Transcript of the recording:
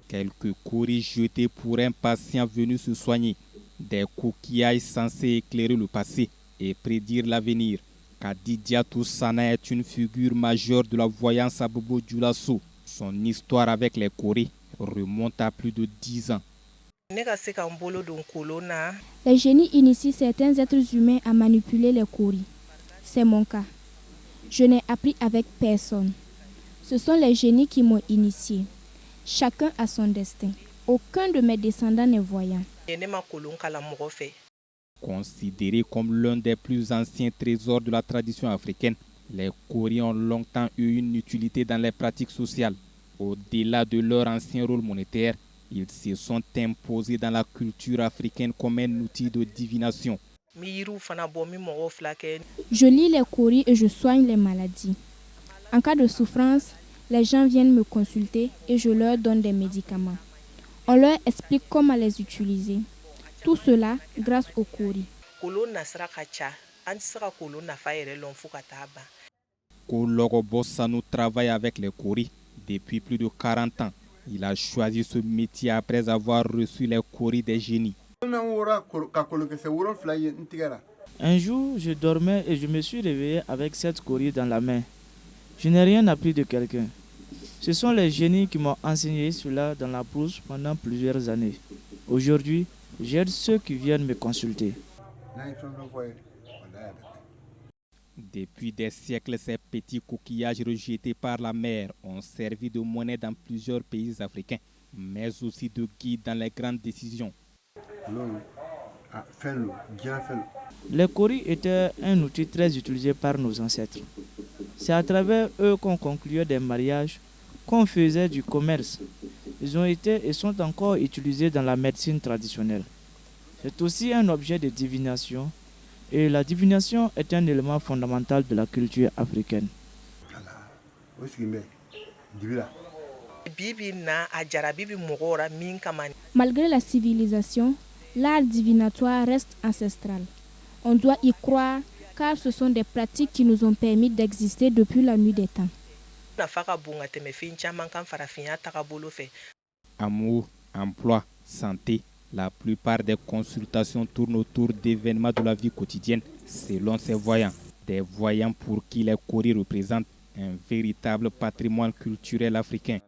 Quelques coris jetés pour un patient venu se soigner. Des coquillages censés éclairer le passé et prédire l'avenir. Kadidia Toussana est une figure majeure de la voyance à Bobo Dioulasso. Son histoire avec les coris remonte à plus de 10 ans. Les génies initient certains êtres humains à manipuler les coris. C'est mon cas. Je n'ai appris avec personne. Ce sont les génies qui m'ont initié. Chacun a son destin. Aucun de mes descendants n'est voyant. Considérés comme l'un des plus anciens trésors de la tradition africaine, les coris ont longtemps eu une utilité dans les pratiques sociales. Au-delà de leur ancien rôle monétaire, ils se sont imposés dans la culture africaine comme un outil de divination. Je lis les coris et je soigne les maladies. En cas de souffrance, les gens viennent me consulter et je leur donne des médicaments. On leur explique comment les utiliser. Tout cela grâce aux coris. Kologo Bossano travaille avec les coris depuis plus de 40 ans. Il a choisi ce métier après avoir reçu les coris des génies. Un jour, je dormais et je me suis réveillé avec 7 coris dans la main. Je n'ai rien appris de quelqu'un. Ce sont les génies qui m'ont enseigné cela dans la brousse pendant plusieurs années. Aujourd'hui, j'aide ceux qui viennent me consulter. Depuis des siècles, ces petits coquillages rejetés par la mer ont servi de monnaie dans plusieurs pays africains, mais aussi de guide dans les grandes décisions. Les coris étaient un outil très utilisé par nos ancêtres. C'est à travers eux qu'on concluait des mariages, qu'on faisait du commerce. Ils ont été et sont encore utilisés dans la médecine traditionnelle. C'est aussi un objet de divination et la divination est un élément fondamental de la culture africaine. Malgré la civilisation, l'art divinatoire reste ancestral. On doit y croire car ce sont des pratiques qui nous ont permis d'exister depuis la nuit des temps. Amour, emploi, santé, la plupart des consultations tournent autour d'événements de la vie quotidienne selon ces voyants. Des voyants pour qui les coris représentent un véritable patrimoine culturel africain.